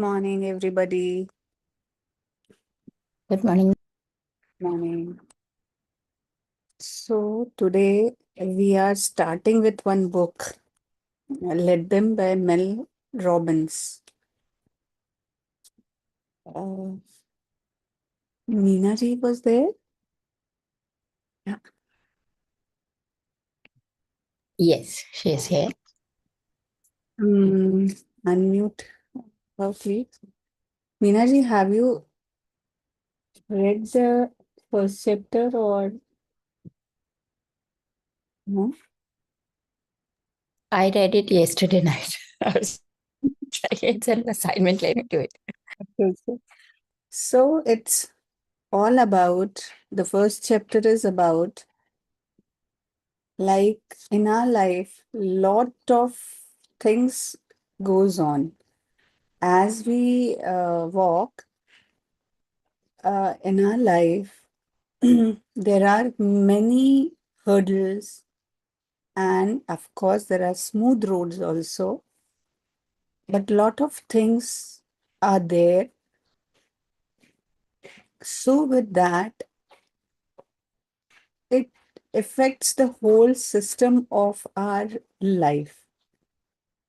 morning, everybody. Good morning. Morning. So, today we are starting with one book, Let Them by Mel Robbins. Uh, Meena ji was there? Yeah. Yes, she is here. Unmute her, please. Meena ji, have you read the first chapter or no? I read it yesterday night. I was it's an assignment. Let me do it. Okay. So, it's all about the first chapter is about like in our life lot of things goes on as we walk in our life. There are many hurdles, and of course there are smooth roads also, but lot of things are there. So with that, it affects the whole system of our life,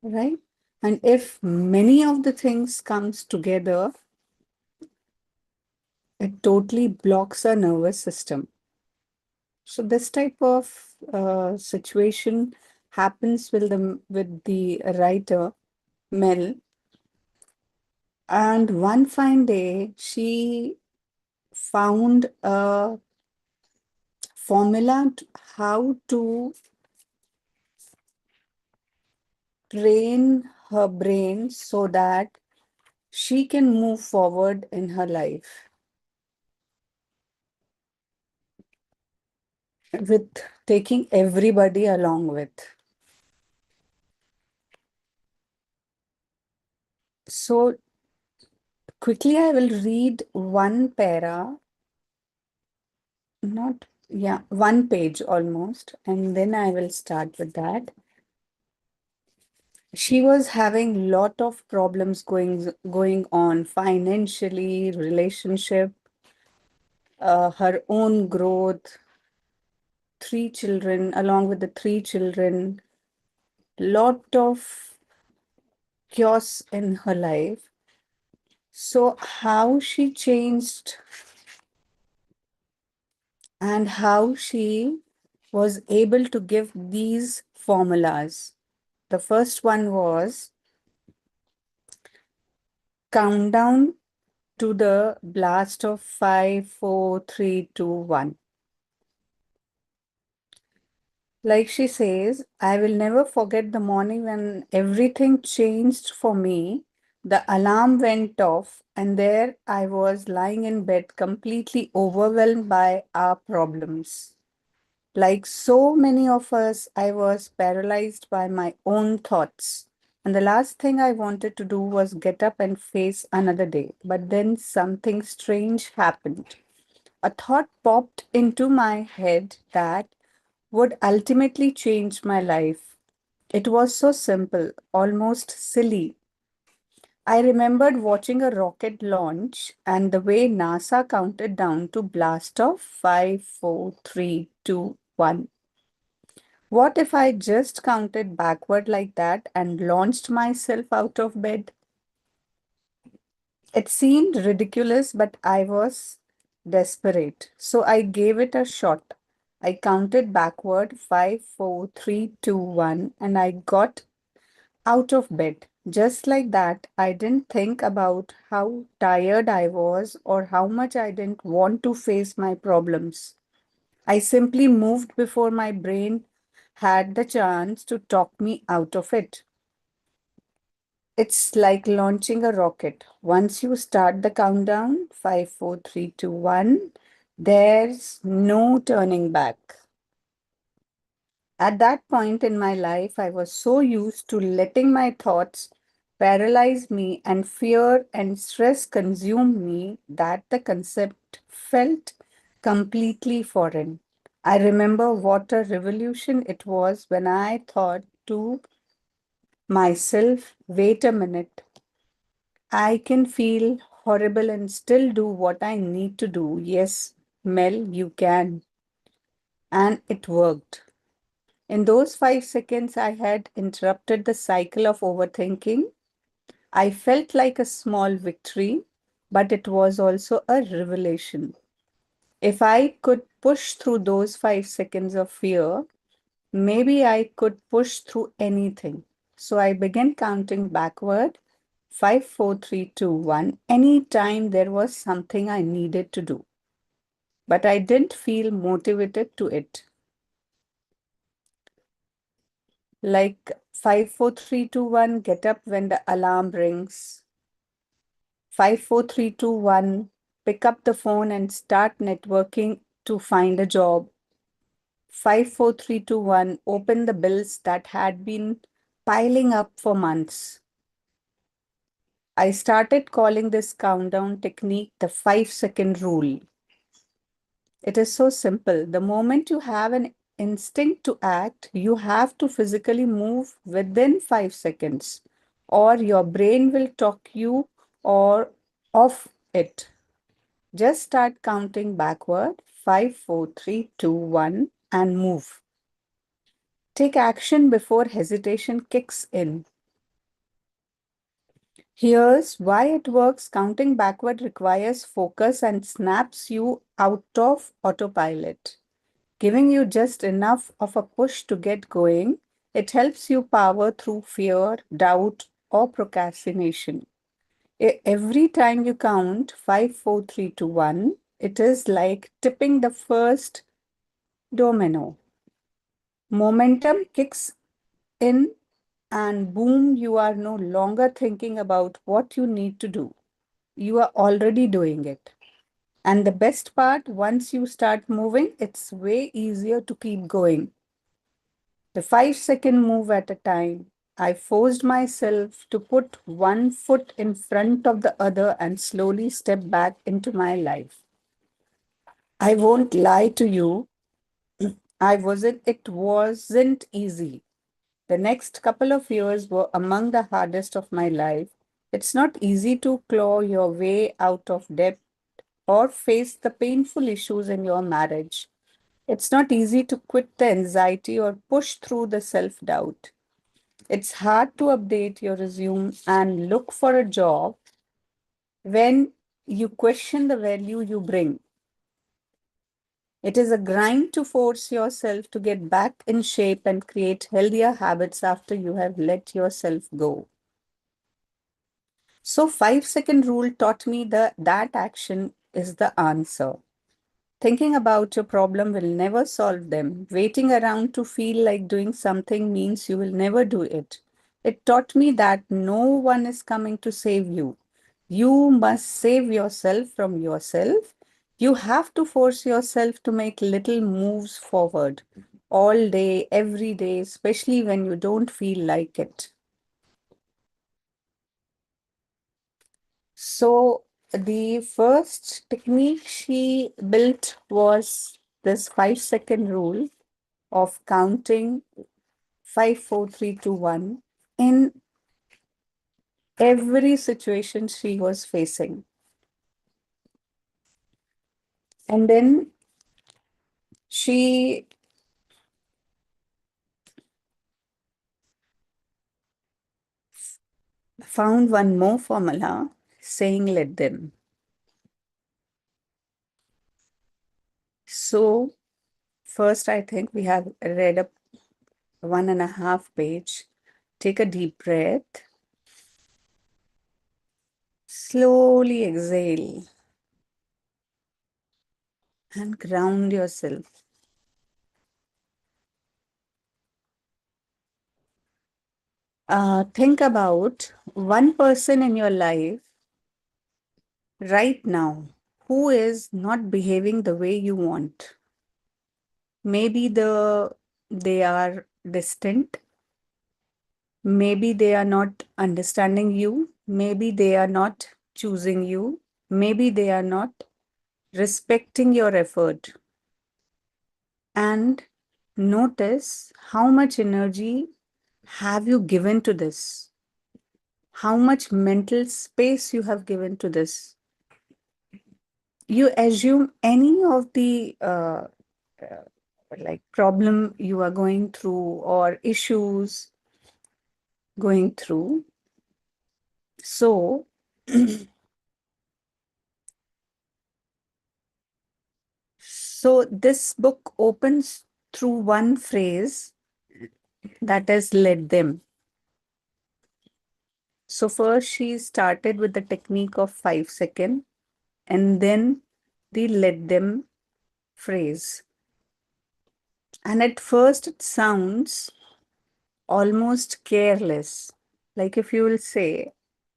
right? And if many of the things comes together, it totally blocks our nervous system. So this type of situation happens with the writer Mel. And one fine day, she found a formula how to train her brain so that she can move forward in her life with taking everybody along with. So quickly, I will read one para, not, yeah, one page almost, and then I will start with that. She was having lot of problems going on financially, relationship, her own growth, three children, along with the three children, lot of chaos in her life. So how she changed and how she was able to give these formulas. The first one was countdown to the blast of 5, 4, 3, 2, 1. Like she says, I will never forget the morning when everything changed for me. The alarm went off, and there I was lying in bed, completely overwhelmed by our problems. Like so many of us, I was paralyzed by my own thoughts. And the last thing I wanted to do was get up and face another day. But then something strange happened. A thought popped into my head that would ultimately change my life. It was so simple, almost silly. I remembered watching a rocket launch and the way NASA counted down to blast off 5, 4, 3, 2, 1. What if I just counted backward like that and launched myself out of bed? It seemed ridiculous, but I was desperate. So I gave it a shot. I counted backward 5, 4, 3, 2, 1, and I got out of bed. Just like that, I didn't think about how tired I was or how much I didn't want to face my problems. I simply moved before my brain had the chance to talk me out of it. It's like launching a rocket. Once you start the countdown, 5, 4, 3, 2, 1, there's no turning back. At that point in my life, I was so used to letting my thoughts paralyze me and fear and stress consume me that the concept felt completely foreign. I remember what a revolution it was when I thought to myself, wait a minute, I can feel horrible and still do what I need to do. Yes, Mel, you can. And it worked. In those 5 seconds, I had interrupted the cycle of overthinking. I felt like a small victory, but it was also a revelation. If I could push through those 5 seconds of fear, maybe I could push through anything. So I began counting backward 5, 4, 3, 2, 1. Anytime there was something I needed to do, but I didn't feel motivated to it. Like 5, 4, 3, 2, 1, get up when the alarm rings. 5, 4, 3, 2, 1, pick up the phone and start networking to find a job. 5, 4, 3, 2, 1, open the bills that had been piling up for months. I started calling this countdown technique the 5 second rule. It is so simple. The moment you have an instinct to act, you have to physically move within 5 seconds, or your brain will talk you or off it. Just start counting backward 5, 4, 3, 2, 1, and move. Take action before hesitation kicks in. Here's why it works. Counting backward requires focus and snaps you out of autopilot, giving you just enough of a push to get going. It helps you power through fear, doubt, or procrastination. Every time you count 5, 4, 3, 2, 1, it is like tipping the first domino. Momentum kicks in, and boom, you are no longer thinking about what you need to do. You are already doing it. And the best part, once you start moving, it's way easier to keep going. The 5 second move at a time. I forced myself to put one foot in front of the other and slowly step back into my life. I won't lie to you, it wasn't easy. The next couple of years were among the hardest of my life. It's not easy to claw your way out of debt or face the painful issues in your marriage. It's not easy to quit the anxiety or push through the self doubt. It's hard to update your resume and look for a job when you question the value you bring. It is a grind to force yourself to get back in shape and create healthier habits after you have let yourself go. So 5 second rule taught me that action is the answer. Thinking about your problem will never solve them. Waiting around to feel like doing something means you will never do it. It taught me that no one is coming to save you. You must save yourself from yourself. You have to force yourself to make little moves forward all day, every day, especially when you don't feel like it. So, the first technique she built was this 5 second rule of counting 5, 4, 3, 2, 1 in every situation she was facing. And then she found one more formula saying, let them. So, first, I think we have read a 1.5 page. Take a deep breath, slowly exhale, and ground yourself. Think about one person in your life right now who is not behaving the way you want. Maybe they are distant, maybe they are not understanding you, maybe they are not choosing you, maybe they are not respecting your effort. And notice how much energy have you given to this? how much mental space you have given to this. You assume any of the uh, like problem you are going through or issues going through. So, so this book opens through one phrase, that is, let them. So first she started with the technique of 5 seconds and then the let them phrase. And at first it sounds almost careless. Like if you will say,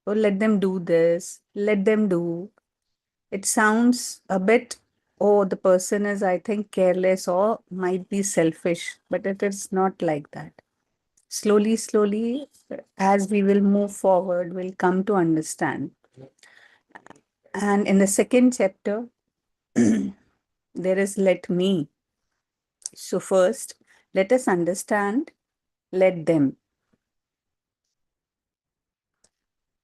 oh, let them do this, let them do. It sounds a bit, oh, the person is, I think, careless or might be selfish, but it is not like that. Slowly, slowly, as we will move forward, we'll come to understand. And in the second chapter, there is let me. So, first, let us understand let them.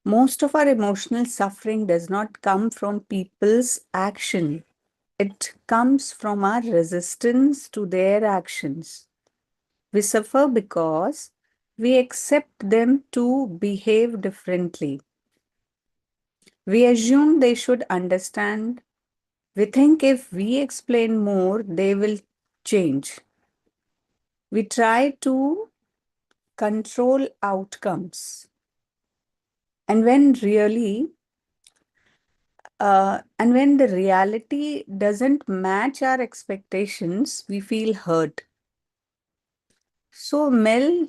Most of our emotional suffering does not come from people's action, it comes from our resistance to their actions. We suffer because we accept them to behave differently. We assume they should understand. We think if we explain more, they will change. We try to control outcomes. And when the reality doesn't match our expectations, we feel hurt. So Mel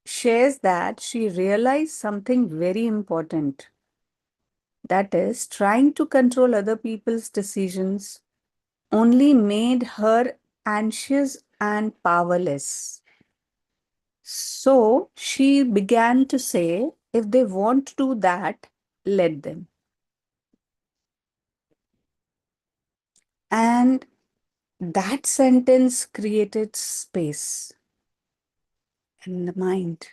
shares that she realized something very important. That is, trying to control other people's decisions only made her anxious and powerless. So she began to say, if they want to do that, let them. And that sentence created space in the mind,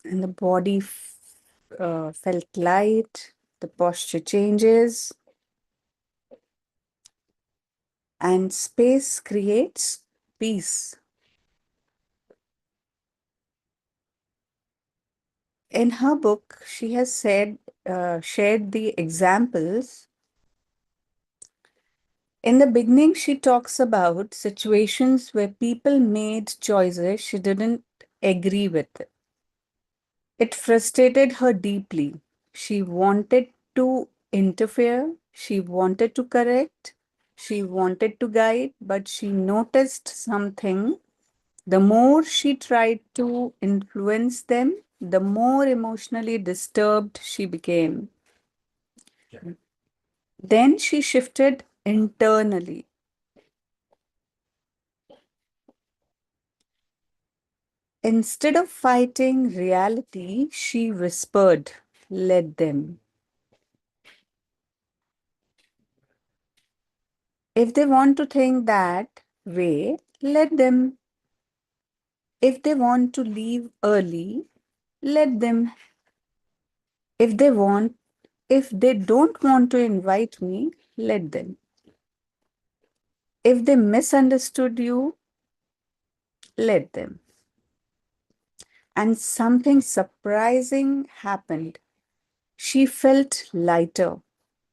and the body felt light, the posture changes, and space creates peace. In her book, she has shared the examples. In the beginning, she talks about situations where people made choices she didn't agree with. It frustrated her deeply. She wanted to interfere, she wanted to correct, she wanted to guide, but she noticed something. The more she tried to influence them, the more emotionally disturbed she became. Then she shifted internally. Instead of fighting reality, she whispered, let them. If they want to think that way, let them. If they want to leave early, let them. If they want, if they don't want to invite me, let them. If they misunderstood you, let them. And something surprising happened. She felt lighter,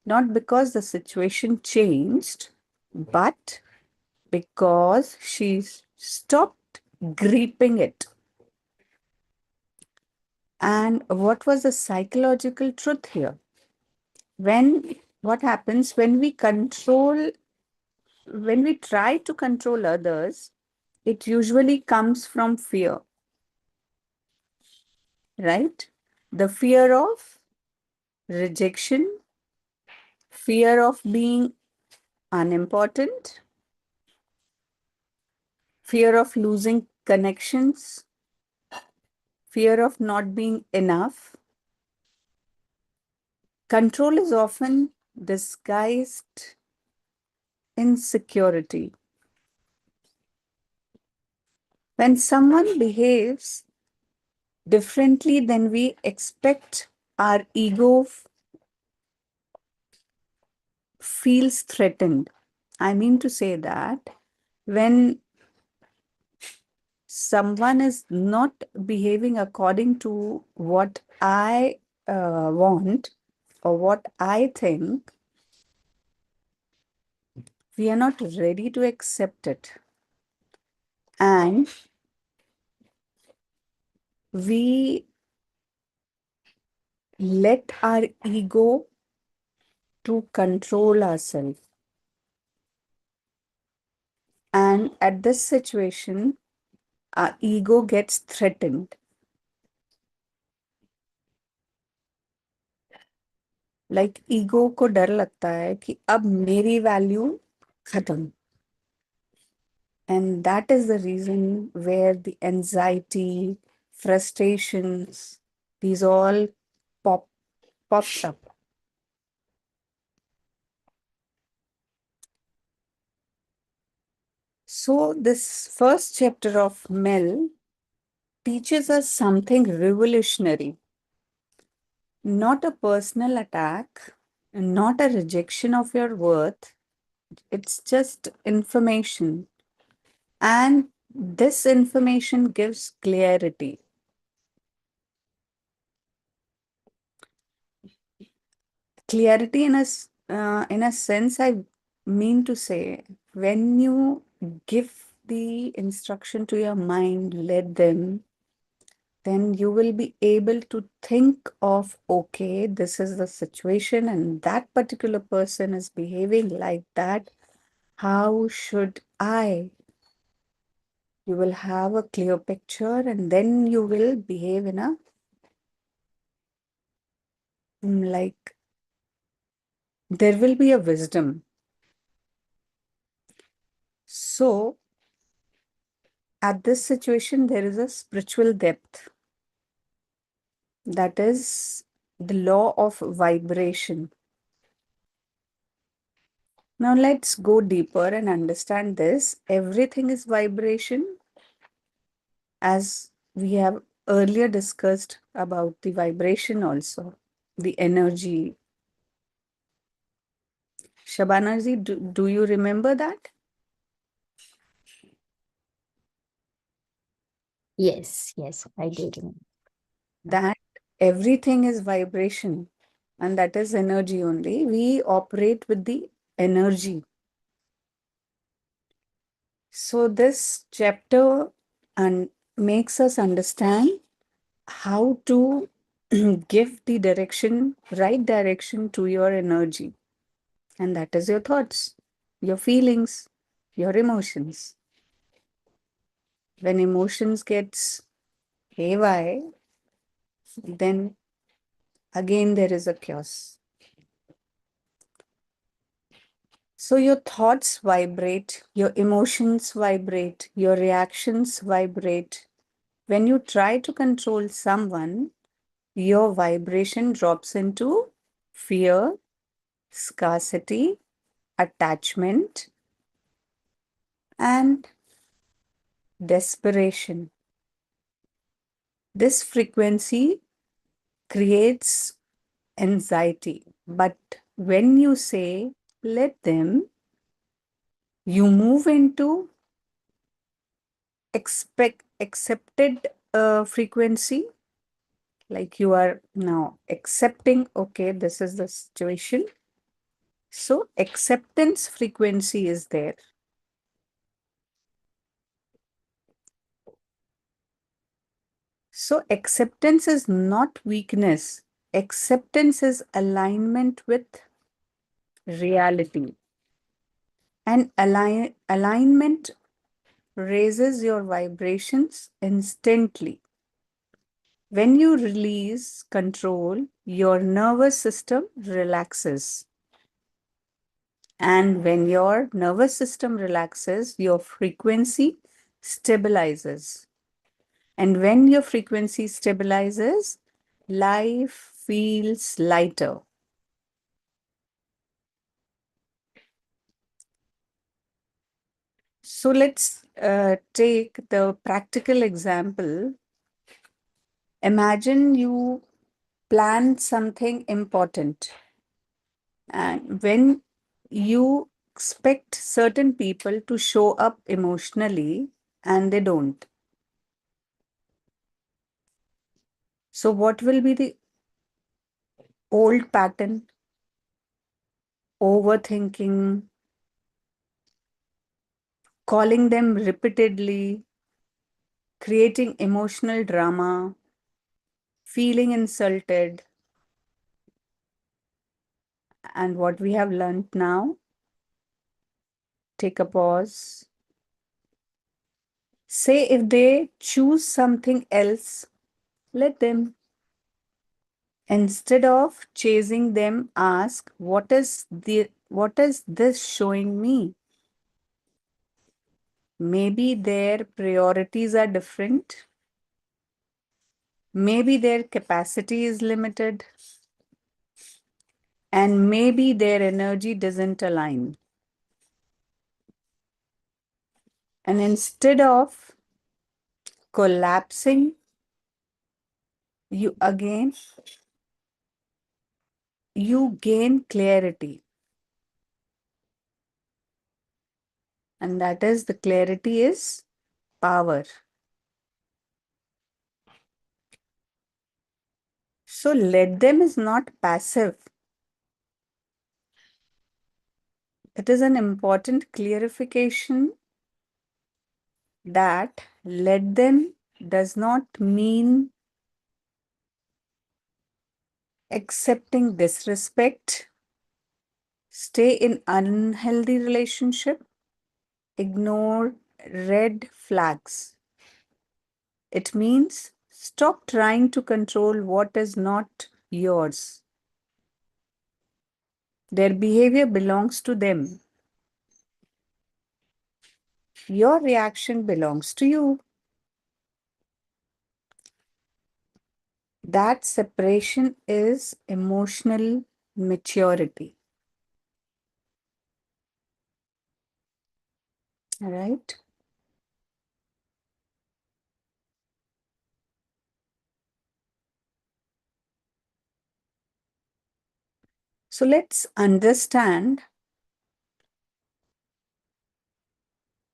not because the situation changed, but because she stopped gripping it. And what was the psychological truth here? When what happens when we try to control others, it usually comes from fear, right? The fear of rejection, fear of being unimportant, fear of losing connections, fear of not being enough. Control is often disguised insecurity. When someone behaves differently, then we expect our ego feels threatened. I mean to say that when someone is not behaving according to what I want or what I think, we are not ready to accept it. And we let our ego to control ourselves. And at this situation, our ego gets threatened. Like ego को डर लगता है कि अब मेरी value खत्म. And that is the reason where the anxiety, frustrations, these all pop pops up. So this first chapter of Mel teaches us something revolutionary. Not a personal attack, not a rejection of your worth. It's just information. And this information gives clarity. Clarity in a sense, I mean to say, when you give the instruction to your mind, let them, then you will be able to think of, okay, this is the situation and that particular person is behaving like that. How should I? You will have a clear picture and then you will behave in a like there will be a wisdom. So at this situation, there is a spiritual depth. That is the law of vibration. Now let's go deeper and understand this. Everything is vibration, as we have earlier discussed about the vibration also, the energy. Shabanaji, do you remember that? Yes, I do remember. That everything is vibration and that is energy only. We operate with the energy. So this chapter and makes us understand how to give the direction, right direction to your energy. And that is your thoughts, your feelings, your emotions. When emotions gets haywire, then again there is a chaos. So your thoughts vibrate, your emotions vibrate, your reactions vibrate. When you try to control someone, your vibration drops into fear, scarcity, attachment, and desperation. This frequency creates anxiety. But when you say, let them, you move into accepted frequency. Like you are now accepting, okay, this is the situation. So acceptance frequency is there. So acceptance is not weakness. Acceptance is alignment with reality. And alignment raises your vibrations instantly. When you release control, your nervous system relaxes. And when your nervous system relaxes, your frequency stabilizes. And when your frequency stabilizes, life feels lighter. So let's take the practical example Imagine you plan something important, and when you expect certain people to show up emotionally and they don't. So, what will be the old pattern? Overthinking, calling them repeatedly, creating emotional drama, feeling insulted. And what we have learned now, take a pause. Say if they choose something else, let them. Instead of chasing them, ask what is this showing me? Maybe their priorities are different. Maybe their capacity is limited. And maybe their energy doesn't align. And instead of collapsing, you again you gain clarity. And that is the clarity is power. So let them is not passive. It is an important clarification that let them does not mean accepting disrespect, stay in unhealthy relationship, ignore red flags. It means stop trying to control what is not yours. Their behavior belongs to them. Your reaction belongs to you. That separation is emotional maturity. Right? So let's understand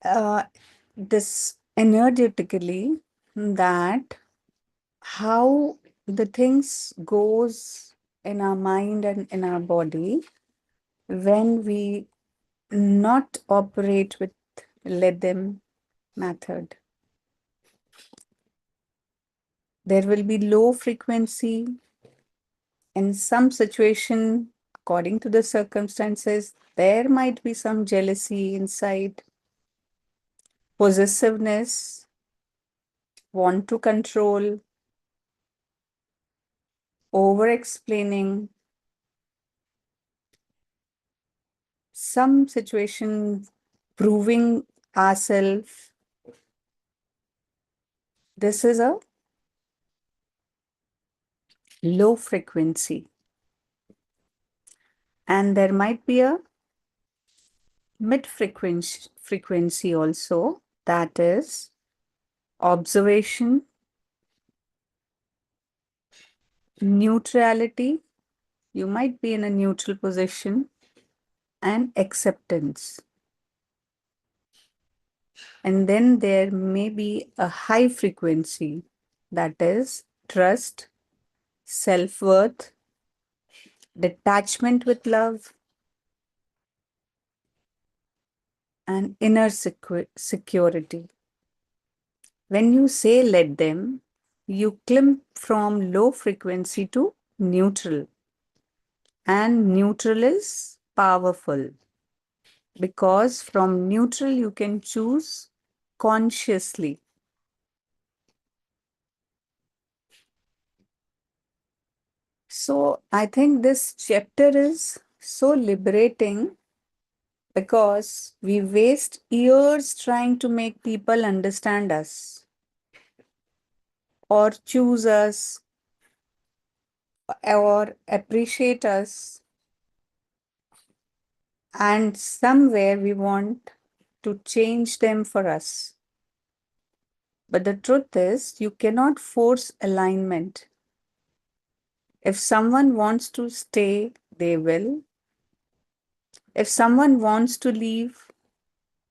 uh, this energetically, that how the things goes in our mind and in our body when we not operate with let them method. There will be low frequency in some situation. According to the circumstances, there might be some jealousy inside, possessiveness, want to control, over explaining, some situation proving ourselves. This is a low frequency. And there might be a mid frequency also, that is observation, neutrality. You might be in a neutral position, and acceptance. And then there may be a high frequency, that is trust, self worth, detachment with love, and inner security. When you say let them, you climb from low frequency to neutral. And neutral is powerful because from neutral you can choose consciously. So I think this chapter is so liberating because we waste years trying to make people understand us or choose us or appreciate us, and somewhere we want to change them for us. But the truth is, you cannot force alignment. If someone wants to stay, they will. If someone wants to leave,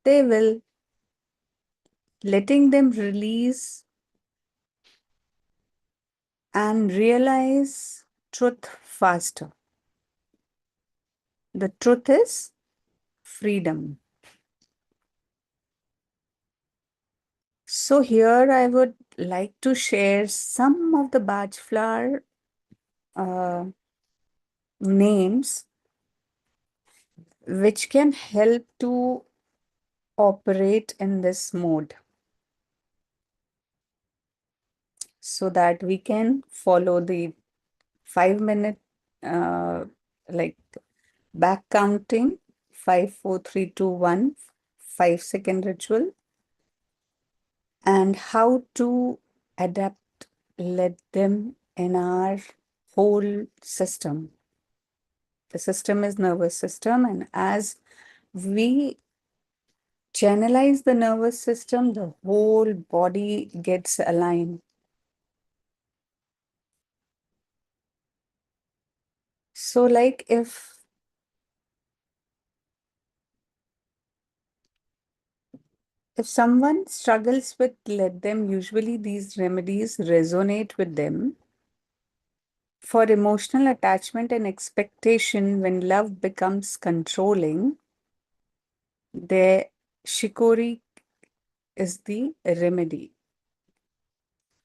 they will. Letting them release and realize truth faster. The truth is freedom. So, here I would like to share some of the Bajflower uh, names which can help to operate in this mode so that we can follow the 5 minute uh, like back counting 5, 4, 3, 2, 1 5 second ritual and how to adapt let them in our whole system. The system is nervous system, and as we channelize the nervous system, the whole body gets aligned. So, like if someone struggles with let them, usually these remedies resonate with them. For emotional attachment and expectation, when love becomes controlling, the shikori is the remedy.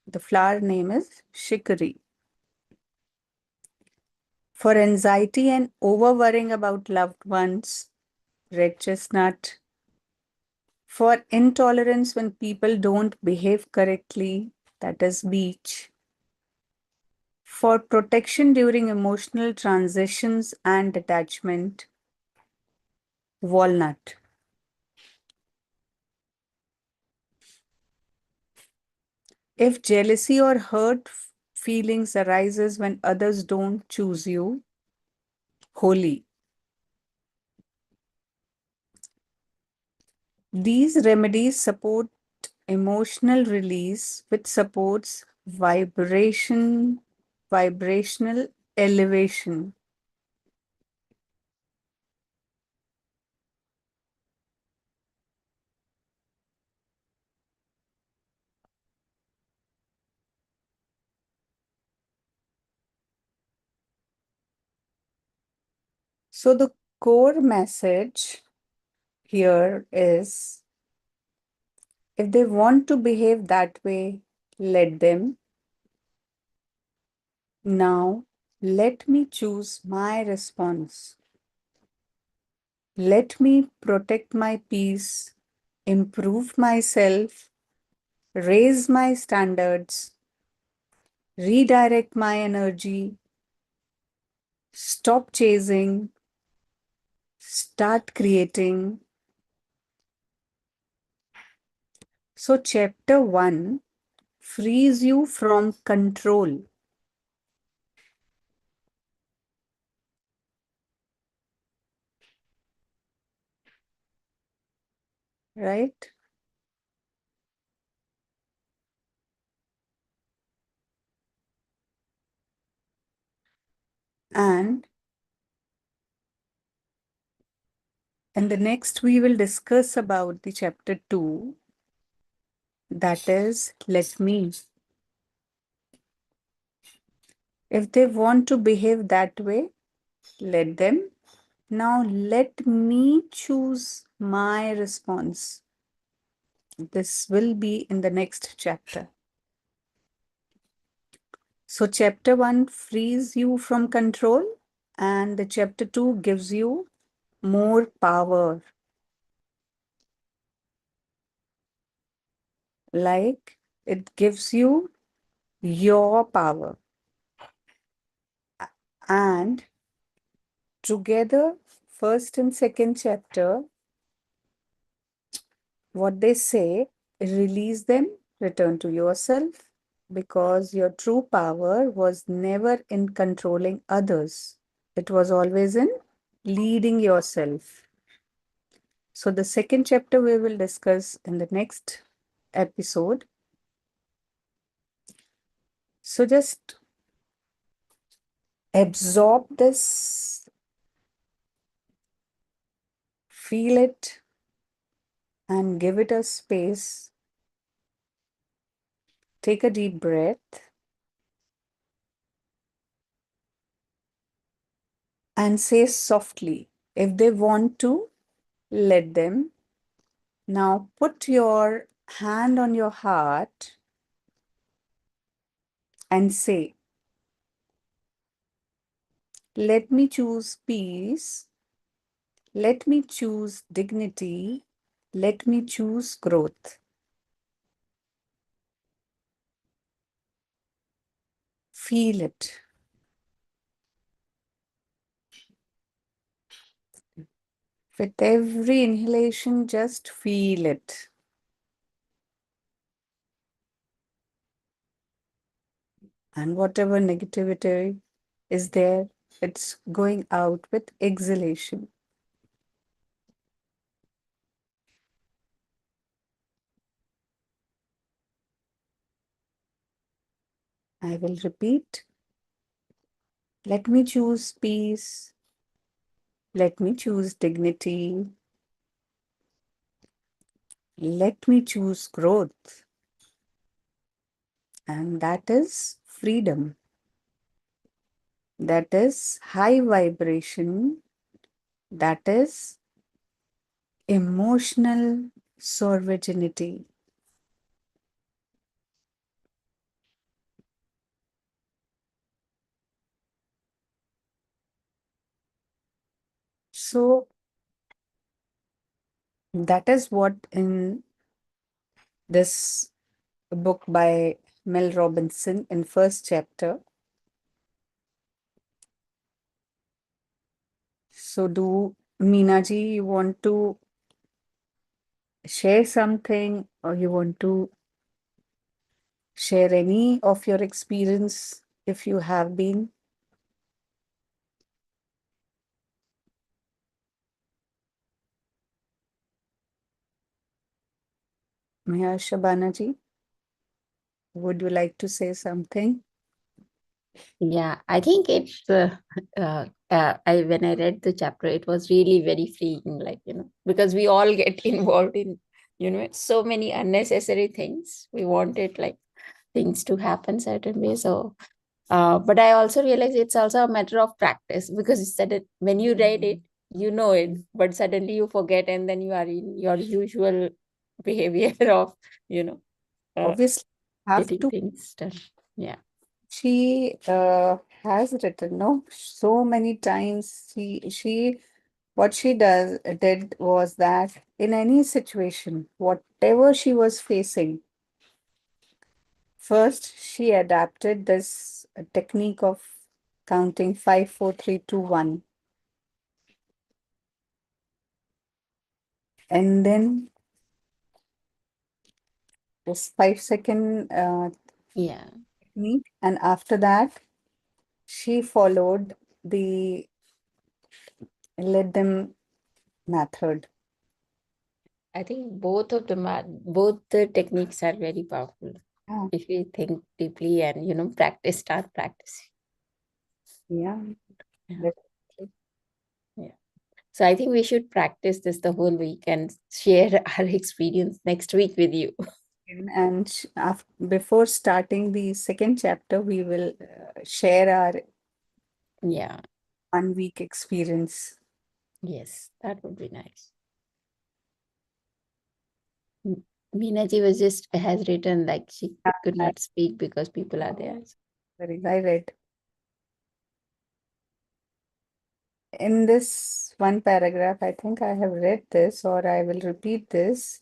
The flower name is shikari. For anxiety and over worrying about loved ones, red chestnut. For intolerance when people don't behave correctly, that is beech. For protection during emotional transitions and attachment, walnut. If jealousy or hurt feelings arises when others don't choose you, holy. These remedies support emotional release, which supports vibrational elevation. So the core message here is if they want to behave that way, let them. Now, let me choose my response. Let me protect my peace, improve myself, raise my standards, redirect my energy, stop chasing, start creating. So, chapter 1 frees you from control, right? And in the next, we will discuss about the chapter 2, that is, let me. If they want to behave that way, let them. Now, let me choose my response. This will be in the next chapter. So, chapter 1 frees you from control, and the chapter 2 gives you more power. Like it gives you your power. And together, first and second chapter, what they say, release them, return to yourself, because your true power was never in controlling others. It was always in leading yourself. So, the second chapter we will discuss in the next episode. So just absorb this, feel it, and give it a space. Take a deep breath and say softly, if they want to, let them. Now put your hand on your heart and say, let me choose peace, let me choose dignity, let me choose growth. Feel it. With every inhalation, just feel it. And whatever negativity is there, it's going out with exhalation. I will repeat. Let me choose peace. Let me choose dignity. Let me choose growth. And that is freedom. That is high vibration. That is emotional sovereignty. So that is what in this book by Mel Robinson in first chapter. So do Meena ji, you want to share something or you want to share any of your experience if you have been? Meher Shabana ji, would you like to say something? Yeah, I think it's I when I read the chapter, it was really very freeing, like, because we all get involved in, so many unnecessary things. We wanted like things to happen certain way. So, but I also realize it's also a matter of practice, because it's that when you read it, you know it, but suddenly you forget, and then you are in your usual behavior of, you know, uh, Obviously, have getting to. things done. Yeah. She has written, no, so many times. What she did was that in any situation, whatever she was facing, first she adapted this technique of counting 5, 4, 3, 2, 1, and then this 5-second Yeah. technique, and after that she followed the let them method. I think both the techniques are very powerful Yeah, if we think deeply and start practicing. yeah, Yeah, definitely. yeah. So I think we should practice this the whole week and share our experience next week with you. And before starting the second chapter, we will share our Yeah, 1 week experience. yes, that would be nice. Meenaji was just has written like she could I, not speak because people are there. I read in this one paragraph, I think I have read this or I will repeat this.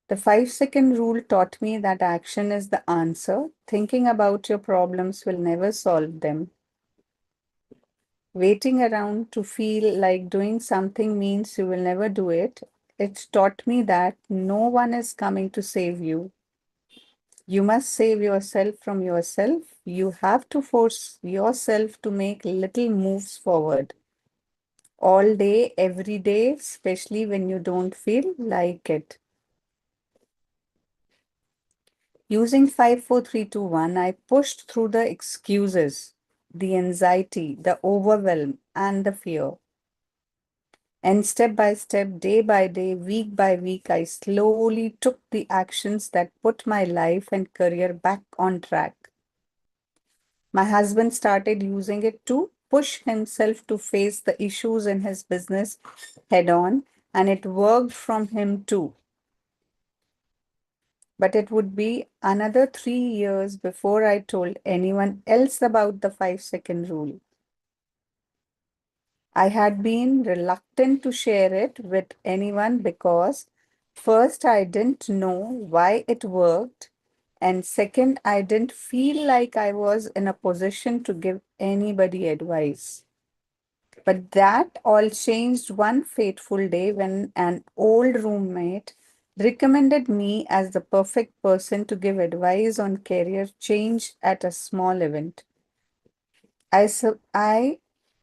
The 5-second rule taught me that action is the answer. Thinking about your problems will never solve them. Waiting around to feel like doing something means you will never do it. It taught me that no one is coming to save you. You must save yourself from yourself. You have to force yourself to make little moves forward all day, every day, especially when you don't feel like it. Using 54321, I pushed through the excuses, the anxiety, the overwhelm, and the fear. And step by step, day by day, week by week, I slowly took the actions that put my life and career back on track. My husband started using it to push himself to face the issues in his business head on, and it worked from him too. But it would be another 3 years before I told anyone else about the 5 second rule. I had been reluctant to share it with anyone because first, I didn't know why it worked, and second, I didn't feel like I was in a position to give anybody advice. But that all changed one fateful day when an old roommate recommended me as the perfect person to give advice on career change at a small event. I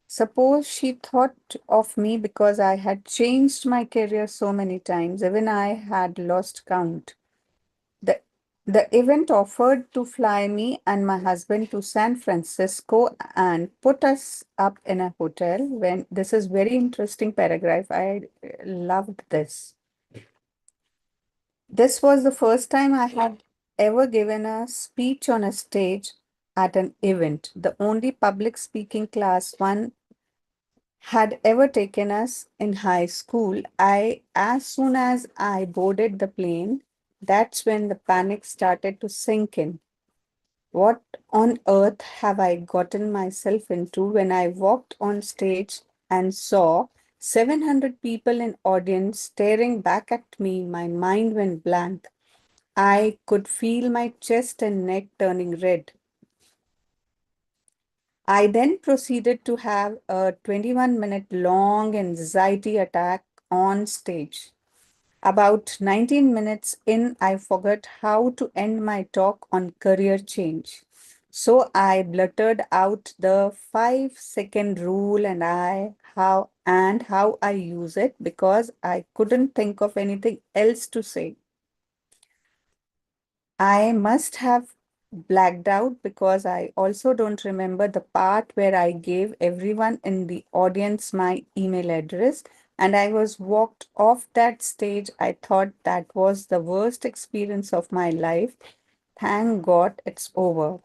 suppose she thought of me because I had changed my career so many times, even I had lost count. The, the event offered to fly me and my husband to San Francisco and put us up in a hotel. When this is very interesting paragraph, I loved this. This was the first time I had ever given a speech on a stage at an event, the only public speaking class one had ever taken us in high school. As soon as I boarded the plane, that's when the panic started to sink in. What on earth have I gotten myself into when I walked on stage and saw 700 people in audience staring back at me? My mind went blank. I could feel my chest and neck turning red. I then proceeded to have a 21-minute long anxiety attack on stage. About 19 minutes in, I forgot how to end my talk on career change. So I blurted out the 5 second rule and how I use it because I couldn't think of anything else to say. I must have blacked out because I also don't remember the part where I gave everyone in the audience my email address and I was walked off that stage. I thought that was the worst experience of my life. Thank God it's over.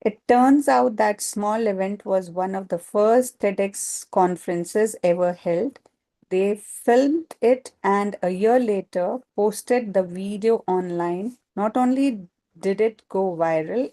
It turns out that small event was one of the first TEDx conferences ever held. They filmed it and a year later posted the video online. Not only did it go viral,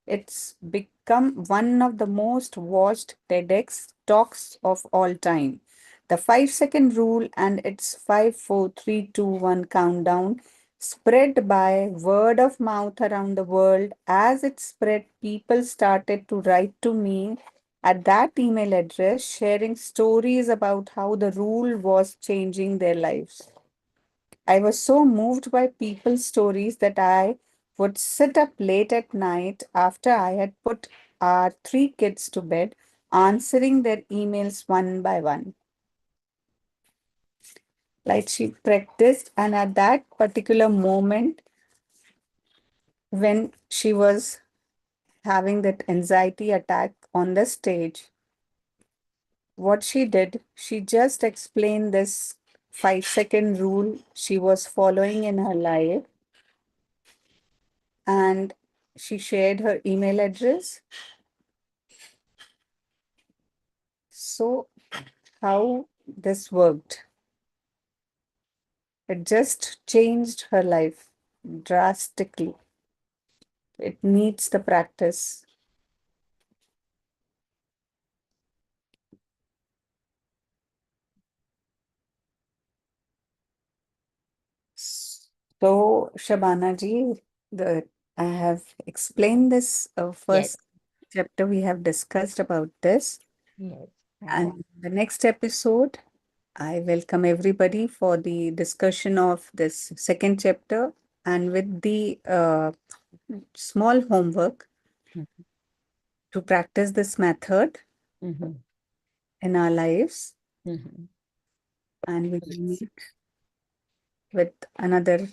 it's become one of the most watched TEDx talks of all time. The 5 second rule and its 5, 4, 3, 2, 1 countdown spread by word of mouth around the world. As it spread, people started to write to me at that email address, sharing stories about how the rule was changing their lives. I was so moved by people's stories that I would sit up late at night after I had put our 3 kids to bed, answering their emails one by one. Like she practiced, and at that particular moment, when she was having that anxiety attack on the stage, what she did, she just explained this 5 second rule she was following in her life and she shared her email address. So, how this worked? It just changed her life drastically. It needs the practice. So, Shabana ji, I have explained this Yes, first chapter we have discussed about this. yes. And the next episode, I welcome everybody for the discussion of this second chapter and with the small homework Mhm, to practice this method mhm, in our lives. mhm. And we will Yes, meet with another.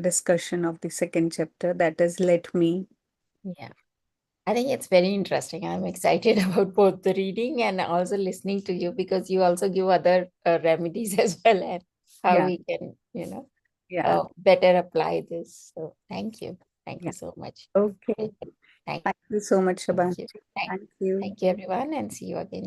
discussion of the second chapter, that is Let Me. Yeah. I think it's very interesting. I'm excited about both the reading and also listening to you because you also give other remedies as well and how Yeah, we can, yeah, better apply this. So thank you. Thank yeah. you so much. Okay. Thank, Thank you so much, thank Shabanti. you. Thank, Thank you. thank you, everyone, and see you again